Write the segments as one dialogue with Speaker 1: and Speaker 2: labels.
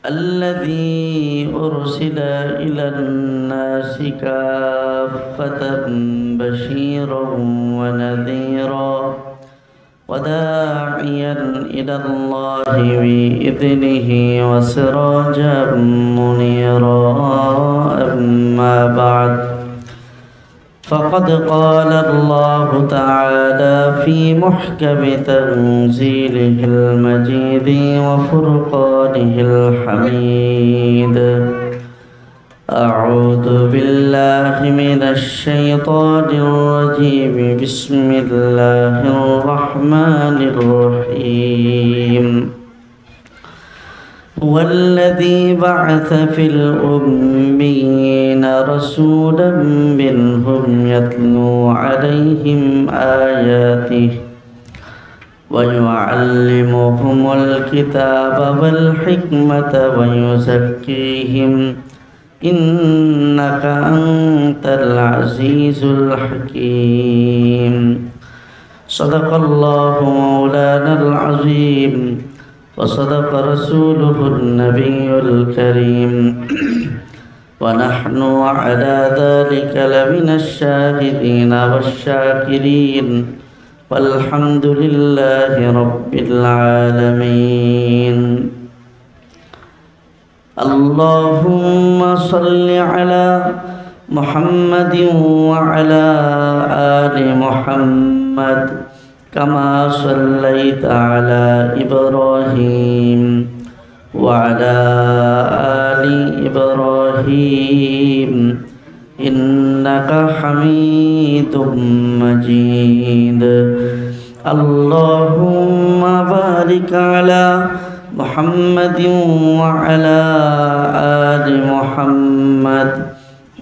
Speaker 1: الذي أرسل إلى الناس كافة بشيرا ونذيرا وداعيا إلى الله بإذنه وسراجا منيرا. أما بعد، فقد قال الله تعالى في محكم تنزيله المجيد وفرقانه الحميد: أعوذ بالله من الشيطان الرجيم. بسم الله الرحمن الرحيم. هو الذي بعث في الأميين رسولا منهم يتلو عليهم آياته ويعلمهم الكتاب والحكمة ويزكيهم إنك أنت العزيز الحكيم. صدق الله مولانا العظيم وصدق رسوله النبي الكريم ونحن على ذلك لمن الشاهدين والشاكرين والحمد لله رب العالمين. اللهم صل على محمد وعلى آل محمد كما صليت على إبراهيم وعلى آل إبراهيم إنك حميد مجيد. اللهم بارك على محمد وعلى آل محمد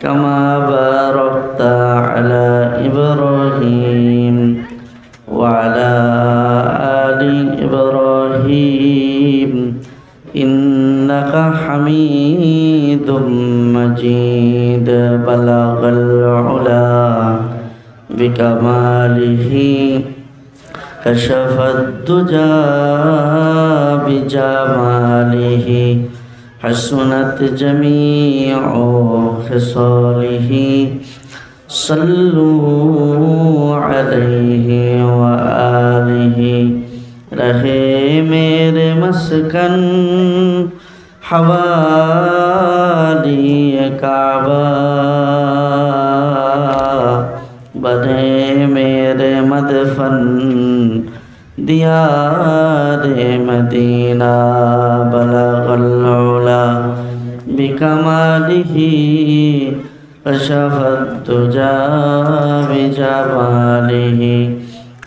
Speaker 1: كما باركت على إبراهيم وعلى آل إبراهيم إنك حميد مجيد. بلغ العلا بكماله كشف الدجى بجماله حسنت جميع خصاله صلوا عليه وآله. रहे मेरे मस्कन हवाली काबा बने मेरे मदफन दियारे मदीना। बलगल उला बिकमालिही कशफत तुजा बिजमालिही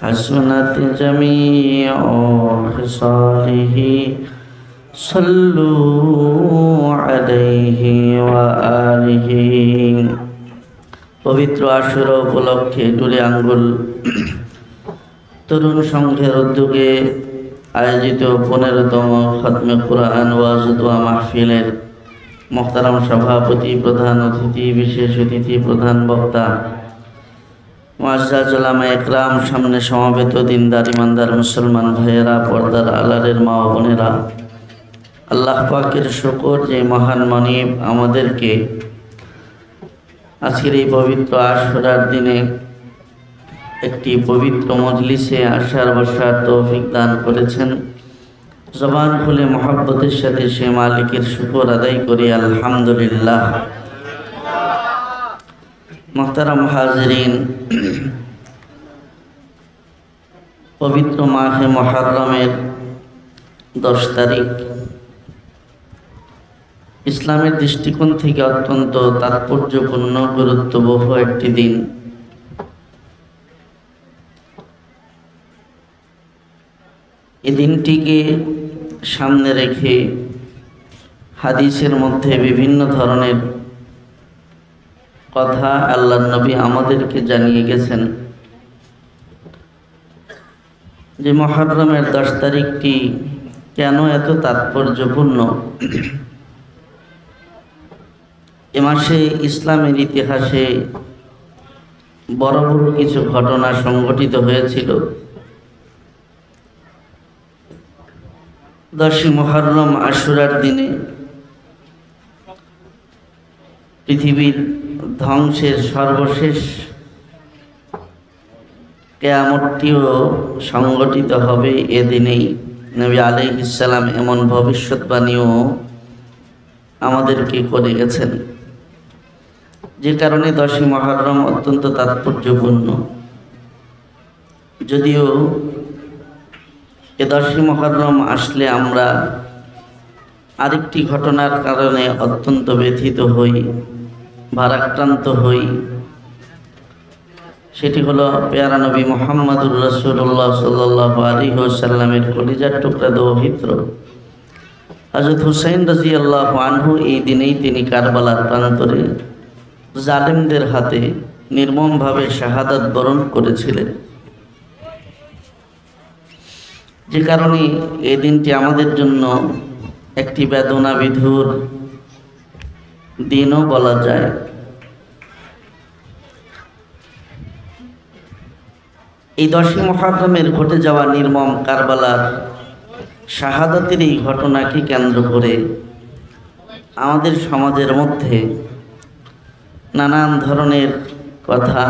Speaker 1: हसनत जमीउ खिसालिही सल्लू अलैहि व आलिहि। पवित्र आशुरा उपलक्षे डुले आंगुल तरुण संघेर उद्योगे आयोजित 15तम खत्मे कुरान ওয়াজ দোয়া মাহফিলের मोहतरम सभापति प्रधान अतिथि विशेष अतिथि प्रधान वक्ता मुआज्जाज उलामा इकराम सामने समवेत दिनदार ईमानदार मुसलमान भाइयेरा पर्दार आलारेर मा ओ बोनेरा आल्लाह पाकेर शुक्र जे महान मनिब आमादेरके आजकेर এই पवित्र आशुरार दिने একটি পবিত্র মজলিসে আসার বসার তৌফিক দান করেছেন। জবান খুলে মোহাব্বতের সাথে সে মালিকের শুকর আদায় করি আলহামদুলিল্লাহ। মোহতারাম হাজিরিন, পবিত্র মাহে মুহররমের 10 তারিখ ইসলামের দৃষ্টিকোণ থেকে অত্যন্ত তাৎপর্যপূর্ণ গুরুত্ববহ একটি দিন। এই দিনটিকে সামনে রেখে হাদিসের মধ্যে বিভিন্ন ধরনের কথা আল্লাহর নবী আমাদেরকে জানিয়ে গেছেন যে মুহররমের 10 তারিখটি কেন এত তাৎপর্যপূর্ণ। এ মাসে ইসলামের ইতিহাসে বড় বড় কিছু ঘটনা সংঘটিত হয়েছিল। 10 মুহররম আশুরার দিনে পৃথিবীর ধ্বংসের সর্বশেষ কিয়ামতটিও সংগঠিত হবে এদিনেই। নবী আলাইহিস সালাম এমন ভবিষ্যৎবাণীও আমাদেরকে করে গেছেন, যে কারণে 10ই মুহররম অত্যন্ত তাৎপর্যপূর্ণ। যদিও এ 10ই মুহররম আসলে আমরা আরেকটি ঘটনার কারণে অত্যন্ত ব্যথিত হই, ভারাক্রান্ত হই। সেটি হলো পেয়ারা নবী মুহাম্মদুর রাসূলুল্লাহ সাল্লাল্লাহু আলাইহি ওয়াসাল্লামের কলিজার টুকরা দৌহিত্র হযরত হুসাইন রাদিয়াল্লাহু আনহু এই দিনেই তিনি কারবালার প্রান্তরে জালেমদের হাতে নির্মমভাবে শাহাদাত বরণ করেছিলেন, যে কারণে এই দিনটি আমাদের জন্য একটি বেদনা বিধুর দিনও বলা যায়। এই 10ই মুহররমের ঘটে যাওয়া নির্মম কারবালার শাহাদাতের এই ঘটনাকে কেন্দ্র করে আমাদের সমাজের মধ্যে নানান ধরনের কথা,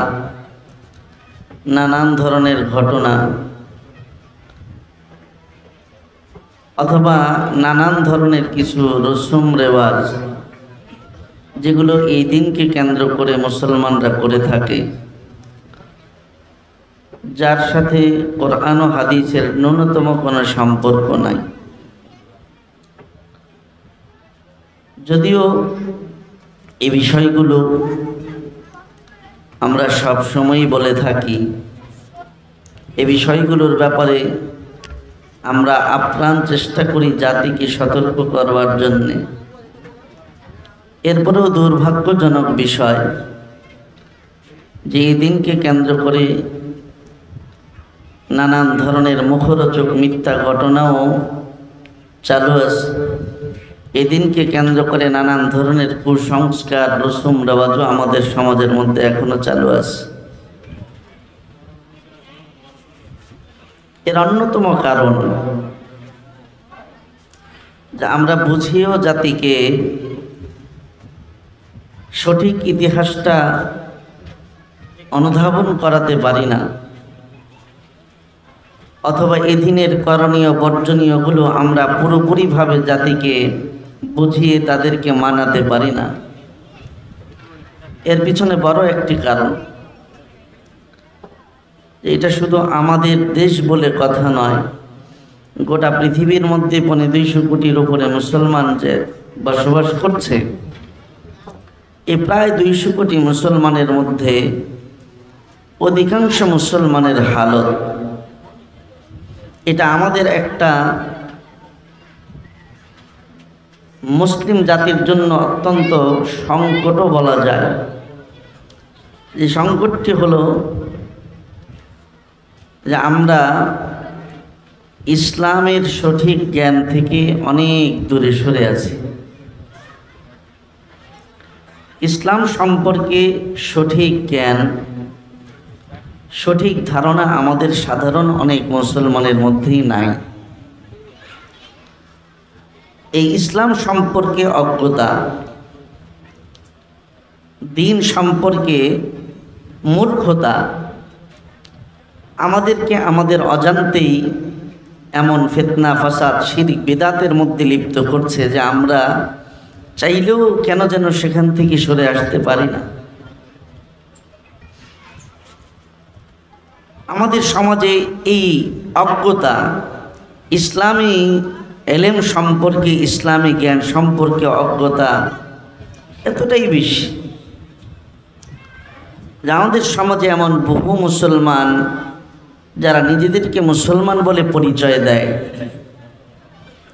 Speaker 1: নানান ধরনের ঘটনা অথবা নানান ধরনের কিছু রসুম রেওয়াজ যেগুলো এই দিনকে কেন্দ্র করে মুসলমানরা করে থাকে, যার সাথে কোরআন ও হাদিসের ন্যূনতম কোনো সম্পর্ক নাই। যদিও এই বিষয়গুলো আমরা সব সময়ই বলে থাকি, এই বিষয়গুলোর ব্যাপারে আমরা আপ্রাণ চেষ্টা করি জাতিকে সতর্ক করবার জন্যে। এরপরেও দুর্ভাগ্যজনক বিষয় যে এই দিনকে কেন্দ্র করে নানান ধরনের মুখরোচক মিথ্যা ঘটনাও চালু আছে। এদিনকে কেন্দ্র করে নানান ধরনের কুসংস্কার, রসুম রেওয়াজও আমাদের সমাজের মধ্যে এখনো চালু আছে। এর অন্যতম কারণ যে আমরা বুঝিয়েও জাতিকে সঠিক ইতিহাসটা অনুধাবন করাতে পারি না, অথবা এদিনের করণীয় বর্জনীয়গুলো আমরা পুরোপুরিভাবে জাতিকে বুঝিয়ে তাদেরকে মানাতে পারি না। এর পিছনে বড় একটি কারণ, এটা শুধু আমাদের দেশ বলে কথা নয়, গোটা পৃথিবীর মধ্যে 250 কোটির উপরে মুসলমান যে বসবাস করছে, এই প্রায় 200 কোটি মুসলমানের মধ্যে অধিকাংশ মুসলমানের হালত, এটা আমাদের একটা মুসলিম জাতির জন্য অত্যন্ত সংকটও বলা যায়। যে সংকটটি হলো যে আমরা ইসলামের সঠিক জ্ঞান থেকে অনেক দূরে সরে আছি। ইসলাম সম্পর্কে সঠিক জ্ঞান, সঠিক ধারণা আমাদের সাধারণ অনেক মুসলমানের মধ্যেই নাই। এই ইসলাম সম্পর্কে অজ্ঞতা, দিন সম্পর্কে মূর্খতা আমাদেরকে আমাদের অজান্তেই এমন ফিতনা, ফাসাদ, শিরক, বিদআতের মধ্যে লিপ্ত করছে যে আমরা চাইলেও কেন যেন সেখান থেকে সরে আসতে পারি না। আমাদের সমাজে এই অজ্ঞতা ইসলামী এলেম সম্পর্কে, ইসলামী জ্ঞান সম্পর্কে অজ্ঞতা এতটাই বেশি যে আমাদের সমাজে এমন বহু মুসলমান যারা নিজেদেরকে মুসলমান বলে পরিচয় দেয়,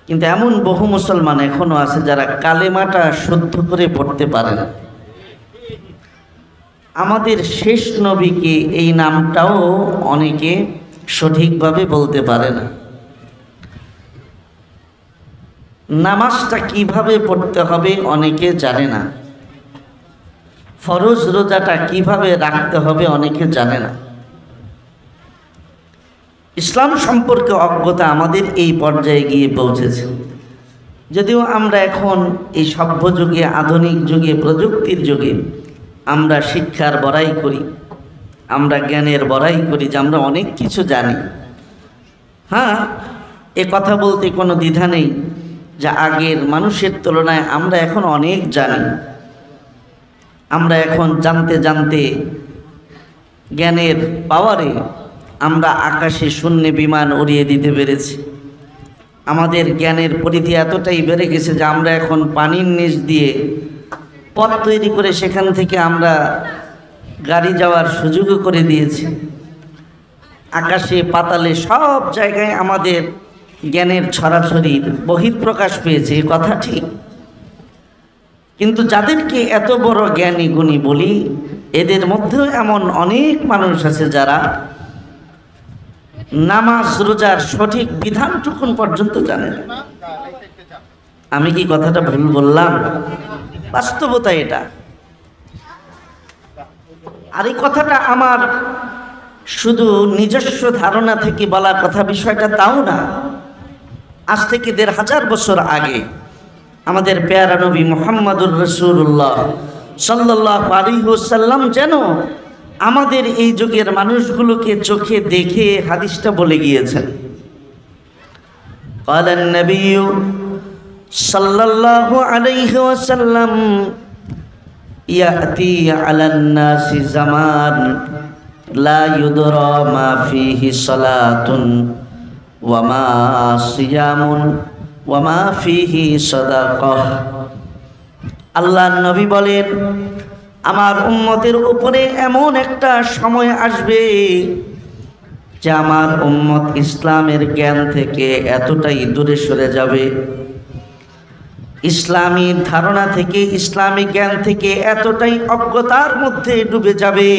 Speaker 1: কিন্তু এমন বহু মুসলমান এখনো আছে যারা কালেমাটা শুদ্ধ করে পড়তে পারে না। আমাদের শেষ নবীকে এই নামটাও অনেকে সঠিকভাবে বলতে পারে না। নামাজটা কিভাবে পড়তে হবে অনেকে জানে না। ফরজ রোজাটা কিভাবে রাখতে হবে অনেকে জানে না। ইসলাম সম্পর্কে অজ্ঞতা আমাদের এই পর্যায়ে গিয়ে পৌঁছেছে। যদিও আমরা এখন এই সভ্য যুগে, আধুনিক যুগে, প্রযুক্তির যুগে আমরা শিক্ষার বড়াই করি, আমরা জ্ঞানের বড়াই করি যে আমরা অনেক কিছু জানি। হ্যাঁ, এ কথা বলতে কোনো দ্বিধা নেই যে আগের মানুষের তুলনায় আমরা এখন অনেক জানি। আমরা এখন জানতে জানতে জ্ঞানের পাওয়ারে আমরা আকাশে শূন্যে বিমান উড়িয়ে দিতে পেরেছি। আমাদের জ্ঞানের পরিধি এতটাই বেড়ে গেছে যে আমরা এখন পানির নিচ দিয়ে পথ তৈরি করে সেখান থেকে আমরা গাড়ি যাওয়ার সুযোগও করে দিয়েছি। আকাশে পাতালে সব জায়গায় আমাদের জ্ঞানের ছড়াছড়ির বহিঃপ্রকাশ পেয়েছে, এ কথা ঠিক। কিন্তু যাদেরকে এত বড় জ্ঞানী গুণী বলি, এদের মধ্যেও এমন অনেক মানুষ আছে যারা নামাজ রোজার সঠিক বিধানটুকুন পর্যন্ত জানে না। আমি কি কথাটা ভুল বললাম? বাস্তবতা এটা। আর এই কথাটা আমার শুধু নিজস্ব ধারণা থেকে বলা কথা, বিষয়টা তাও না। আজ থেকে ১৫০০ বছর আগে আমাদের পেয়ারা নবী মুহাম্মদুর রাসূলুল্লাহ সাল্লাল্লাহু আলাইহি ওয়াসাল্লাম যেন আমাদের এই যুগের মানুষগুলোকে চোখে দেখে হাদিসটা বলে গিয়েছেন। ক্বালান নবী সাল্লাল্লাহু আলাইহি ওয়াসাল্লাম ইয়াতি আলান নাসি জামান লা ইউদরা মা ফিহি সালাতুন ওয়া মা সিয়ামুন ওয়া মা ফিহি সাদাকাহ। আল্লাহর নবী বলেন, আমার উম্মতের উপরে এমন একটা সময় আসবে যে আমার উম্মত ইসলামের জ্ঞান থেকে এতটাই দূরে সরে যাবে, ইসলামী ধারণা থেকে, ইসলামী জ্ঞান থেকে এতটাই অজ্ঞতার মধ্যে ডুবে যাবে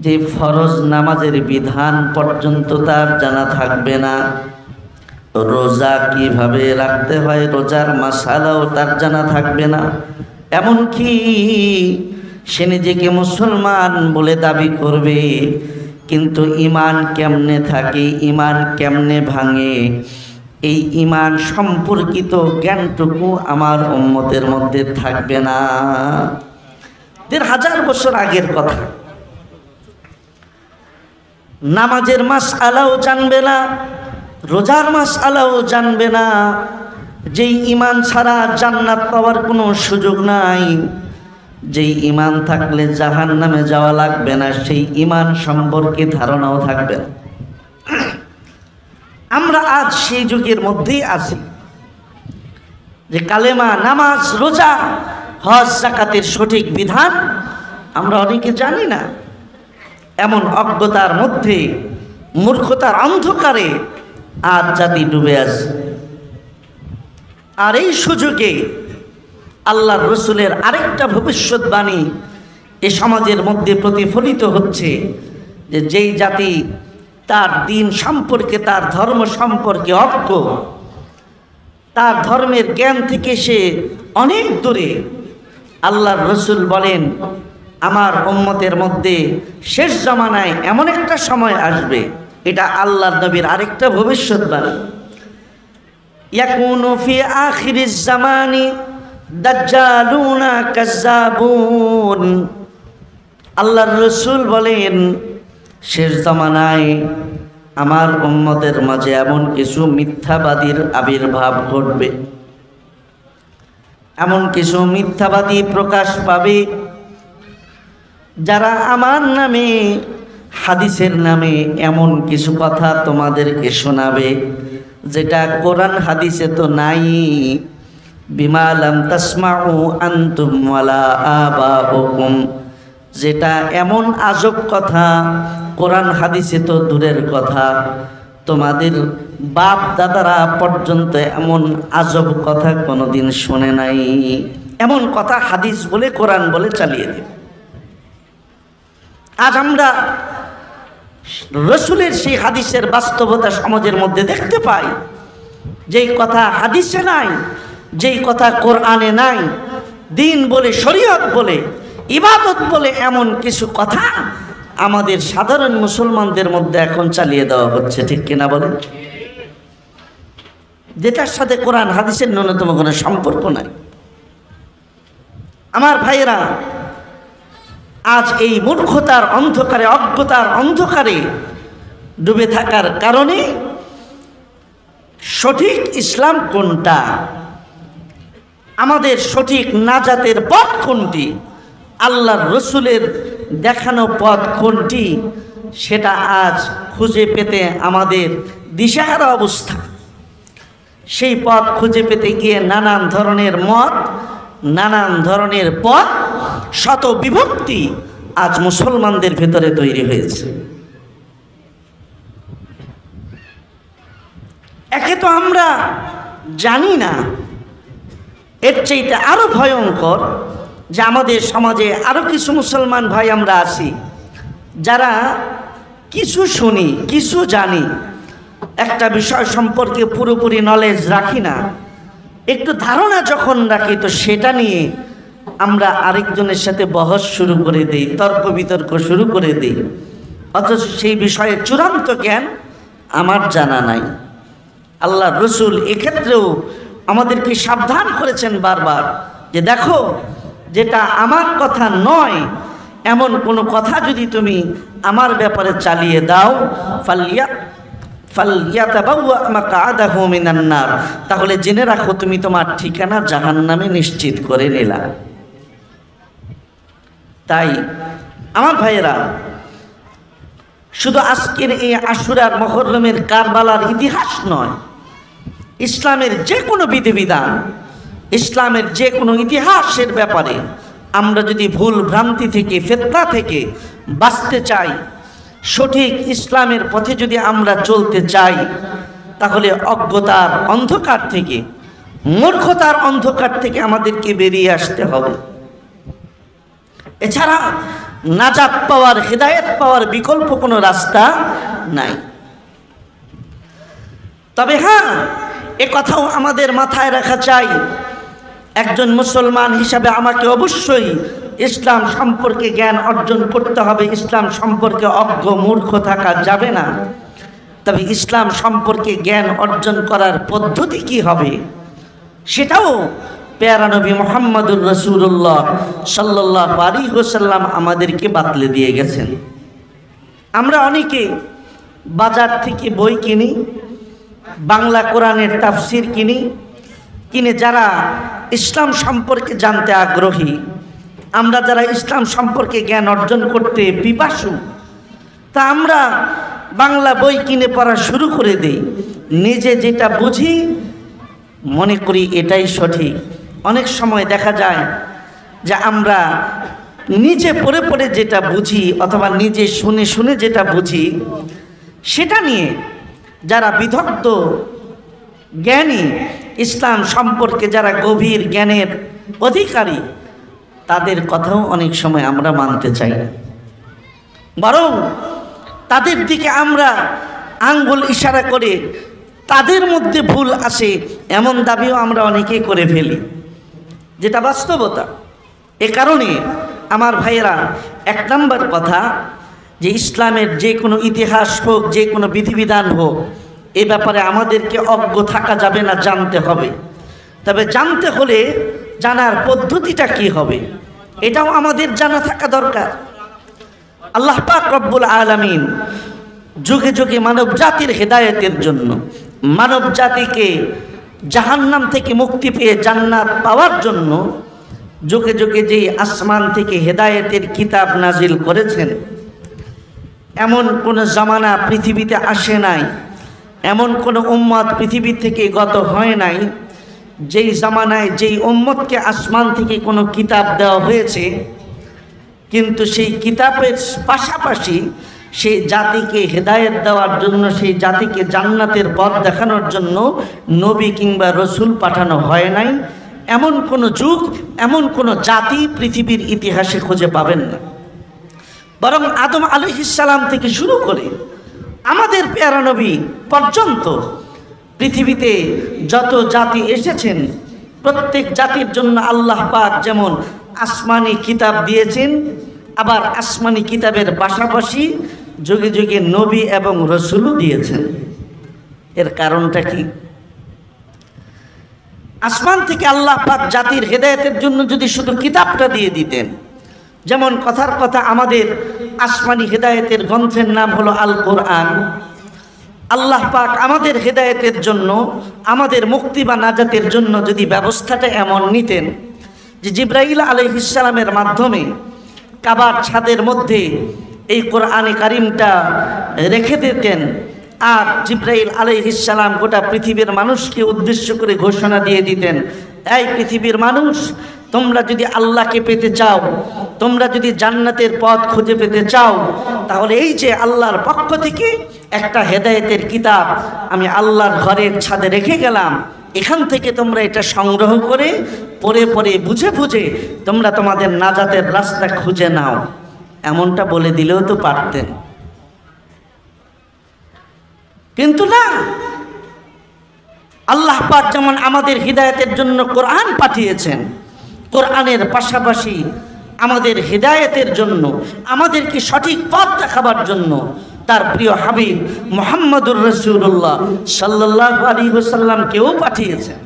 Speaker 1: যে ফরজ নামাজের বিধান পর্যন্ত তার জানা থাকবে না। রোজা কিভাবে রাখতে হয়, রোজার মাসালাও তার জানা থাকবে না। এমনকি সে নিজেকে মুসলমান বলে দাবি করবে, কিন্তু ঈমান কেমনে থাকে, ঈমান কেমনে ভাঙে, এই ঈমান সম্পর্কিত জ্ঞানটুকু আমার উম্মতের মধ্যে থাকবে না। ১৫০০ বছর আগের কথা। নামাজের মাসআলাও জানবে না, রোজার মাসআলাও জানবে না। যেই ঈমান ছাড়া জান্নাত পাওয়ার কোনো সুযোগ নাই, যেই ঈমান থাকলে জাহান্নামে যাওয়া লাগবে না, সেই ঈমান সম্পর্কে ধারণাও থাকবে না। আমরা আজ সেই যুগের মধ্যেই আছি যে কালেমা, নামাজ, রোজা, হজ, যাকাতের সঠিক বিধান আমরা অনেকে জানি না। এমন অজ্ঞতার মধ্যে, মূর্খতার অন্ধকারে আজ জাতি ডুবে আছে। আর এই সুযোগে আল্লাহর রসুলের আরেকটা ভবিষ্যৎবাণী এ সমাজের মধ্যে প্রতিফলিত হচ্ছে যে যেই জাতি তার দিন সম্পর্কে, তার ধর্ম সম্পর্কে অজ্ঞ, তার ধর্মের জ্ঞান থেকে সে অনেক দূরে, আল্লাহর রসুল বলেন আমার উম্মতের মধ্যে শেষ জামানায় এমন একটা সময় আসবে, এটা আল্লাহর নবীর আরেকটা ভবিষ্যৎবাণী। ইয়াকুনু ফি আখিরিজ জামানি দাজ্জালুনা কাজ্জাবুন। আল্লাহর রসুল বলেন শেষ জামানায় আমার উম্মতের মাঝে এমন কিছু মিথ্যাবাদীর আবির্ভাব ঘটবে, এমন কিছু মিথ্যাবাদী প্রকাশ পাবে যারা আমার নামে, হাদিসের নামে এমন কিছু কথা তোমাদেরকে শোনাবে যেটা কোরআন হাদিসে তো নাই। বিমা লাম তাসমাউ আনতুম ওয়ালা আবাউকুম, যেটা এমন আজব কথা, কোরআন হাদিসে তো দূরের কথা, তোমাদের বাপ দাদারা পর্যন্ত এমন আজব কথা কোনোদিন শোনে নাই। এমন কথা হাদিস বলে, কোরআন বলে চালিয়ে দেব। আজ আমরা রসুলের সেই হাদিসের বাস্তবতা সমাজের মধ্যে দেখতে পাই। যেই কথা হাদিসে নাই, যেই কথা কোরআনে নাই, দিন বলে, শরীয়ত বলে, ইবাদত বলে এমন কিছু কথা আমাদের সাধারণ মুসলমানদের মধ্যে এখন চালিয়ে দেওয়া হচ্ছে, ঠিক কিনা বলেন? যেটার সাথে কোরআন হাদিসের ন্যূনতম কোনো সম্পর্ক নাই। আমার ভাইয়েরা, আজ এই মূর্খতার অন্ধকারে, অজ্ঞতার অন্ধকারে ডুবে থাকার কারণে সঠিক ইসলাম কোনটা, আমাদের সঠিক নাজাতের পথ কোনটি, আল্লাহর রসুলের দেখানো পথ কোনটি, সেটা আজ খুঁজে পেতে আমাদের দিশাহারা অবস্থা। সেই পথ খুঁজে পেতে গিয়ে নানান ধরনের মত, নানান ধরনের পথ, শত বিভক্তি আজ মুসলমানদের ভেতরে তৈরি হয়েছে। একে তো আমরা জানি না, এর চাইতে আরো ভয়ঙ্কর যে আমাদের সমাজে আরো কিছু মুসলমান ভাই আমরা আছি যারা কিছু শুনি, কিছু জানি, একটা বিষয় সম্পর্কে পুরোপুরি নলেজ রাখি না, একটু ধারণা যখন রাখি তো সেটা নিয়ে আমরা আরেকজনের সাথে বহস শুরু করে দিই, তর্ক বিতর্ক শুরু করে দিই, অথচ সেই বিষয়ে চূড়ান্ত জ্ঞান আমার জানা নাই। আল্লাহ রসুল এক্ষেত্রেও আমাদেরকে সাবধান করেছেন বারবার যে দেখো, যেটা আমার কথা নয় এমন কোনো কথা যদি তুমি আমার ব্যাপারে চালিয়ে দাও, তাহলে জেনে রাখো তুমি তোমার ঠিকানা জাহান্নামে নিশ্চিত করে নিলা। তাই আমার ভাইয়েরা, শুধু আজকের এই আশুরার মুহররমের কারবালার ইতিহাস নয়, ইসলামের যে কোনো বিধিবিধান, ইসলামের যে কোনো ইতিহাসের ব্যাপারে আমরা যদি ভুল ভ্রান্তি থেকে, ফিতনা থেকে বাঁচতে চাই, সঠিক ইসলামের পথে যদি আমরা চলতে চাই, তাহলে অজ্ঞতার অন্ধকার থেকে, মূর্খতার অন্ধকার থেকে আমাদেরকে বেরিয়ে আসতে হবে। এছাড়া নাজাত পাওয়ার, হেদায়েত পাওয়ার বিকল্প কোনো রাস্তা নাই। তবে হ্যাঁ, এ কথাও আমাদের মাথায় রাখা চাই, একজন মুসলমান হিসাবে আমাকে অবশ্যই ইসলাম সম্পর্কে জ্ঞান অর্জন করতে হবে, ইসলাম সম্পর্কে অজ্ঞ মূর্খ থাকা যাবে না। তবে ইসলাম সম্পর্কে জ্ঞান অর্জন করার পদ্ধতি কি হবে সেটাও প্যারা নবী মুহাম্মদুর রাসূলুল্লাহ সাল্লাল্লাহু আলাইহি ওয়াসাল্লাম আমাদেরকে বাতলে দিয়ে গেছেন। আমরা অনেকে বাজার থেকে বই কিনি, বাংলা কোরআনের তাফসির কিনে যারা ইসলাম সম্পর্কে জানতে আগ্রহী, আমরা যারা ইসলাম সম্পর্কে জ্ঞান অর্জন করতে পিপাসু, তা আমরা বাংলা বই কিনে পড়া শুরু করে দিই। নিজে যেটা বুঝি মনে করি এটাই সঠিক। অনেক সময় দেখা যায় যে আমরা নিজে পড়ে পড়ে যেটা বুঝি অথবা নিজে শুনে শুনে যেটা বুঝি, সেটা নিয়ে যারা বিদগ্ধ জ্ঞানী, ইসলাম সম্পর্কে যারা গভীর জ্ঞানের অধিকারী, তাদের কথাও অনেক সময় আমরা মানতে চাই না, বরং তাদের দিকে আমরা আঙ্গুল ইশারা করে তাদের মধ্যে ভুল আসে এমন দাবিও আমরা অনেকেই করে ফেলি, যেটা বাস্তবতা। এ কারণে আমার ভাইয়েরা, এক নম্বর কথা যে ইসলামের যে কোনো ইতিহাস হোক, যে কোনো বিধিবিধান হোক, এ ব্যাপারে আমাদেরকে অজ্ঞ থাকা যাবে না, জানতে হবে। তবে জানতে হলে জানার পদ্ধতিটা কি হবে এটাও আমাদের জানা থাকা দরকার। আল্লাহ পাক রব্বুল আলামিন যুগে যুগে মানব জাতির হেদায়েতের জন্য, মানব জাতিকে জাহান্নাম থেকে মুক্তি পেয়ে জান্নাত পাওয়ার জন্য যুগে যুগে যেই আসমান থেকে হেদায়েতের কিতাব নাজিল করেছেন, এমন কোনো জামানা পৃথিবীতে আসে নাই, এমন কোনো উম্মত পৃথিবী থেকে গত হয় নাই যেই জামানায় যেই উম্মতকে আসমান থেকে কোনো কিতাব দেওয়া হয়েছে, কিন্তু সেই কিতাবের পাশাপাশি সেই জাতিকে হেদায়েত দেওয়ার জন্য, সেই জাতিকে জান্নাতের পথ দেখানোর জন্য নবী কিংবা রসুল পাঠানো হয় নাই। এমন কোনো যুগ, এমন কোনো জাতি পৃথিবীর ইতিহাসে খুঁজে পাবেন না। বরং আদম আলাইহিস সালাম থেকে শুরু করে আমাদের প্যারা নবী পর্যন্ত পৃথিবীতে যত জাতি এসেছেন, প্রত্যেক জাতির জন্য আল্লাহ পাক যেমন আসমানি কিতাব দিয়েছেন, আবার আসমানি কিতাবের পাশাপাশি যুগে যুগে নবী এবং রসুলও দিয়েছেন। এর কারণটা কি? আসমান থেকে আল্লাহ পাক জাতির হেদায়েতের জন্য যদি শুধু কিতাবটা দিয়ে দিতেন, যেমন কথার কথা আমাদের আসমানি হেদায়েতের গ্রন্থের নাম হলো আল কোরআন, আল্লাহ পাক আমাদের হেদায়েতের জন্য, আমাদের মুক্তি বা নাজাতের জন্য যদি ব্যবস্থাটা এমন নিতেন যে জিবরাইল আলাইহিস সালামের মাধ্যমে কাবার ছাদের মধ্যে এই কোরআনে কারিমটা রেখে দিতেন, আর জিবরাইল আলাইহিস সালাম গোটা পৃথিবীর মানুষকে উদ্দেশ্য করে ঘোষণা দিয়ে দিতেন, এই পৃথিবীর মানুষ, তোমরা যদি আল্লাহকে পেতে চাও, তোমরা যদি জান্নাতের পথ খুঁজে পেতে চাও, তাহলে এই যে আল্লাহর পক্ষ থেকে একটা হেদায়েতের কিতাব আমি আল্লাহর ঘরের ছাদে রেখে গেলাম, এখান থেকে তোমরা এটা সংগ্রহ করে পড়ে পড়ে বুঝে বুঝে তোমরা তোমাদের নাজাতের রাস্তা খুঁজে নাও। এমনটা বলে দিলেও তো পারতেন, কিন্তু না। আল্লাহ পাক যেমন আমাদের হিদায়াতের জন্য কোরআন পাঠিয়েছেন, কোরআনের পাশাপাশি আমাদের হিদায়াতের জন্য, আমাদেরকে সঠিক পথ দেখাবার জন্য তার প্রিয় হাবিব মুহাম্মদুর রাসূলুল্লাহ সাল্লাল্লাহু আলাইহি ওয়াসাল্লামকেও পাঠিয়েছেন।